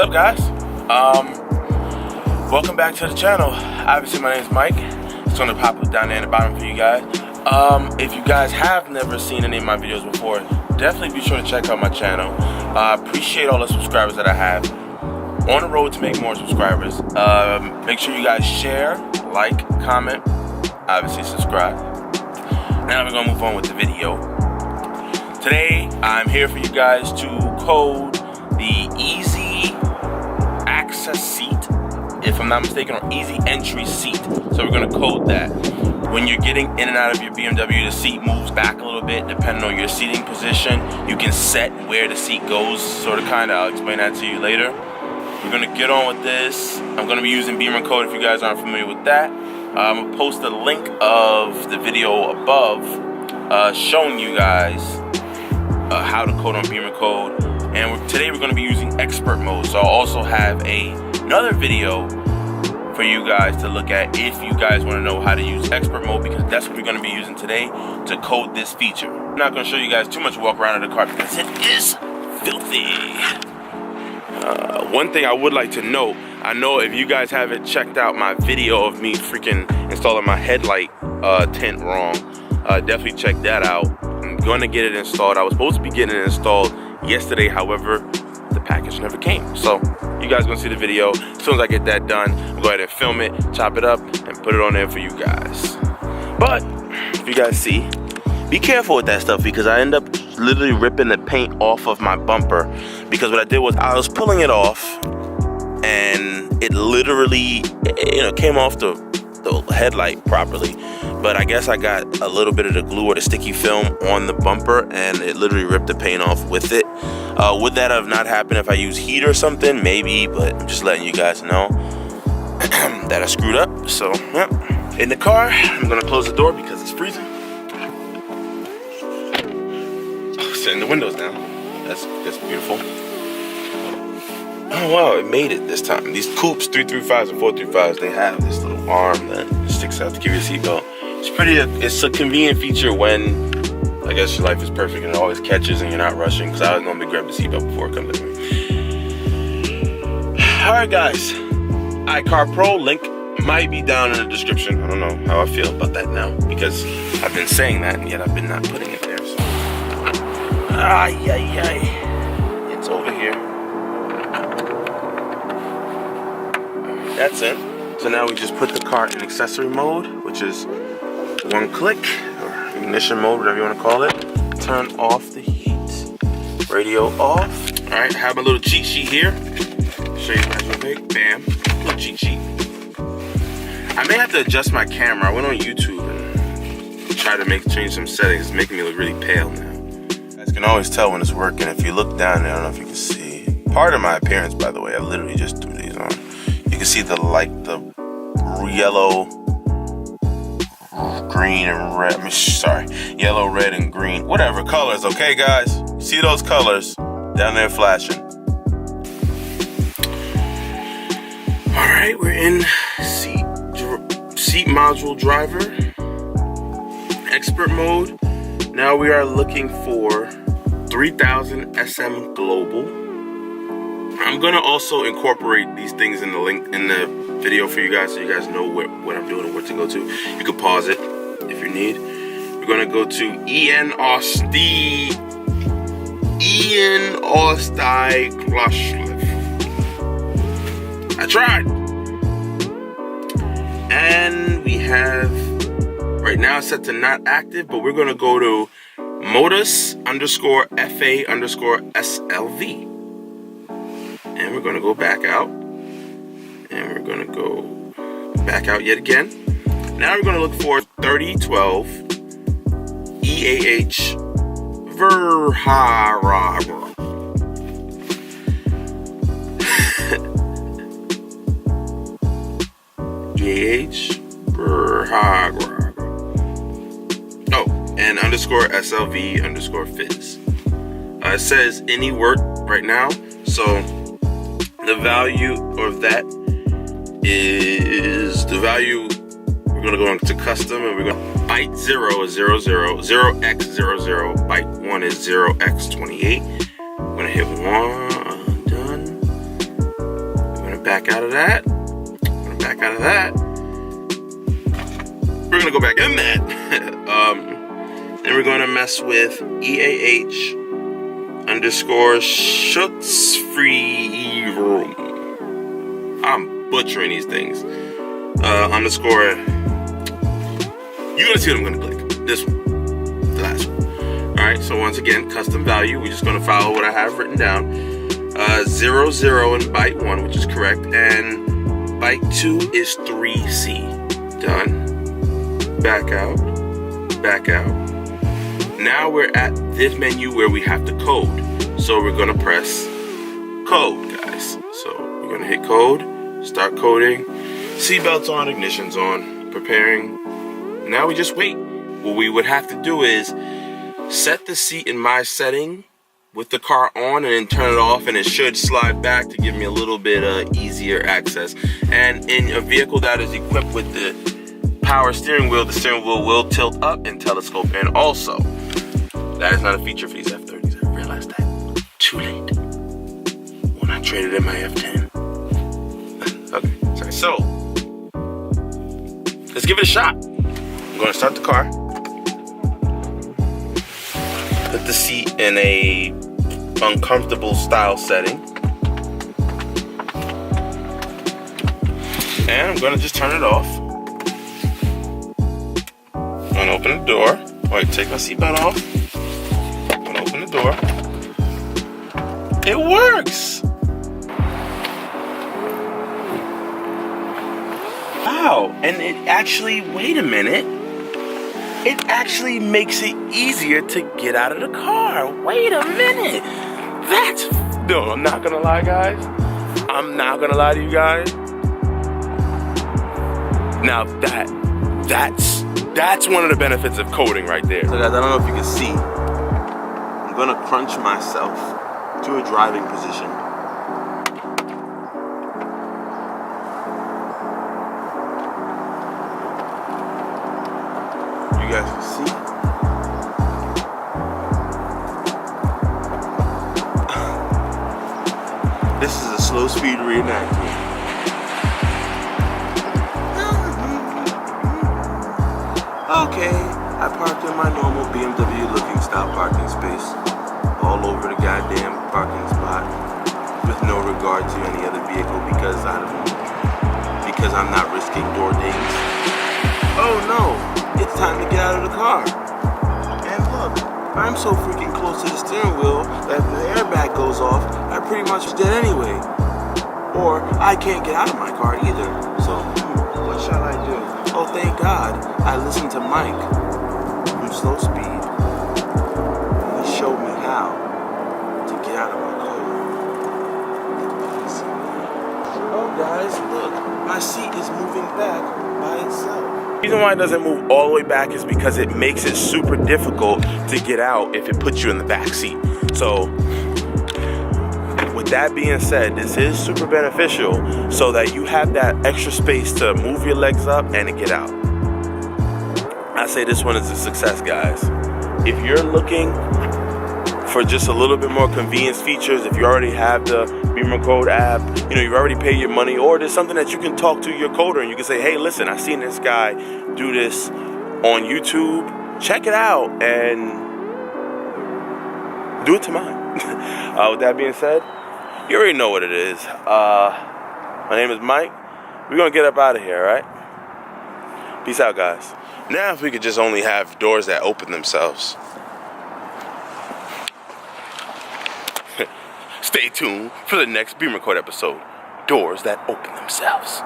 up, guys? Welcome back to the channel. Obviously, my name is Mike. It's gonna pop up down there in the bottom for you guys. If you guys have never seen any of my videos before, definitely be sure to check out my channel. I appreciate all the subscribers that I have. On the road to make more subscribers. Make sure you guys share, like, comment, obviously subscribe. Now we're gonna move on with the video. Today, I'm here for you guys to code the easy access seat, if I'm not mistaken, or easy entry seat. So we're gonna code that. When you're getting in and out of your BMW, the seat moves back a little bit depending on your seating position. You can set where the seat goes, sort of, kind of. I'll explain that to you later. We're gonna get on with this. I'm gonna be using BIMMERCODE if you guys aren't familiar with that. I'm gonna post a link of the video above showing you guys how to code on BIMMERCODE. And today we're gonna be using expert mode. So I'll also have another video for you guys to look at if you guys wanna know how to use expert mode, because that's what we're gonna be using today to code this feature. I'm not gonna show you guys too much walk around in the car because it is filthy. One thing I would like to note, I know if you guys haven't checked out my video of me freaking installing my headlight tint wrong, definitely check that out. I'm gonna get it installed. I was supposed to be getting it installed yesterday, however, the package never came. So you guys gonna see the video. As soon as I get that done, I'll go ahead and film it, chop it up, and put it on there for you guys. But if you guys see, be careful with that stuff, because I end up literally ripping the paint off of my bumper, because what I did was I was pulling it off and it literally, came off the headlight properly, but I guess I got a little bit of the glue or the sticky film on the bumper and it literally ripped the paint off with it. Would that have not happened if I use heat or something? Maybe, but I'm just letting you guys know that I screwed up. So yeah. In the car, I'm gonna close the door because it's freezing. In the windows now. That's beautiful. Oh wow, it made it this time. These coupes, 335s and 435s, they have this little arm that sticks out to give you a seatbelt. It's a convenient feature when I guess your life is perfect and it always catches and you're not rushing, because I was normally grab the seatbelt before it comes to me. Alright guys, iCar Pro link might be down in the description. I don't know how I feel about that now, because I've been saying that and yet I've been not putting it there. So it's over here. That's it. So now we just put the car in accessory mode, which is one click, or ignition mode, whatever you want to call it. Turn off the heat. Radio off. Alright, I have my little cheat sheet here. Show you guys real quick. Bam. Little cheat sheet. I may have to adjust my camera. I went on YouTube and tried to change some settings. It's making me look really pale now. You can always tell when it's working if you look down there. I don't know if you can see part of my appearance, by the way. I literally just threw these on. You can see the yellow, green, and red. Sorry, yellow, red, and green, whatever colors. Okay, guys, you see those colors down there flashing. All right, we're in seat module driver, expert mode. Now we are looking for 3000 SM Global. I'm gonna also incorporate these things in the link in the video for you guys, so you guys know what I'm doing and where to go to. You can pause it if you need. We're gonna go to Ian Osti Klushliff. I tried. And we have, right now it's set to not active, but we're gonna go to modus_FA_SLV. And we're gonna go back out. And we're gonna go back out yet again. Now we're gonna look for 3012 EAH Verhara. EAH Verhara. Oh, and _SLV_fizz. It says any work right now, so the value of that is the value. We're gonna go into custom, and we're gonna byte 0 is 00, 0x00, byte 1 is 0x28. I'm gonna hit 1, done. gonna back out of that. Back out of that. We're gonna go back in that. Then we're gonna mess with EAH _Schutzfried. I'm butchering these things. Underscore. You're gonna see what I'm gonna click. This one, the last one. All right. So once again, custom value. We're just gonna follow what I have written down. 0, 0 in byte 1, which is correct, and byte 2 is 3C. Done. Back out. Back out. Now we're at this menu where we have to code. So we're gonna press code, guys. So we're gonna hit code, start coding. Seatbelts on, ignition's on, preparing. Now we just wait. What we would have to do is set the seat in my setting with the car on and then turn it off, and it should slide back to give me a little bit easier access. And in a vehicle that is equipped with the power steering wheel, the steering wheel will tilt up and telescope. And also, that is not a feature for these F30s. I realized that too late when I traded in my F10. Okay, sorry. So, let's give it a shot. I'm gonna start the car. Put the seat in a uncomfortable style setting. And I'm gonna just turn it off. I'm gonna open the door. Wait, take my seatbelt off. I'm gonna open the door. It works! Wow, and it actually, wait a minute. It actually makes it easier to get out of the car. Wait a minute. No, I'm not gonna lie, guys. I'm not gonna lie to you guys. Now that's one of the benefits of coding right there. So guys, I don't know if you can see. I'm gonna crunch myself to a driving position. You guys can see. This is a Slowspeed reenactment. Okay, I parked in my normal BMW looking style parking space, all over the goddamn parking spot, with no regard to any other vehicle because I'm not risking door dings. Oh no, it's time to get out of the car. And look, I'm so freaking close to the steering wheel that if the airbag goes off, I pretty much dead anyway. Or I can't get out of my car either. So what shall I do? Oh, thank God, I listened to Mike from Slowspeed. He showed me how to get out of my car. Oh, guys, look, my seat is moving back by itself. The reason why it doesn't move all the way back is because it makes it super difficult to get out if it puts you in the back seat. So, with that being said, this is super beneficial so that you have that extra space to move your legs up and to get out. I say this one is a success, guys. If you're looking for just a little bit more convenience features, if you already have the BIMMERCODE app, you know, you've already paid your money, or there's something that you can talk to your coder and you can say, hey, listen, I seen this guy do this on YouTube. Check it out and do it to mine. With that being said, you already know what it is. My name is Mike. We're gonna get up out of here, right? Peace out, guys. Now if we could just only have doors that open themselves. Stay tuned for the next BIMMERCODE episode. Doors that open themselves.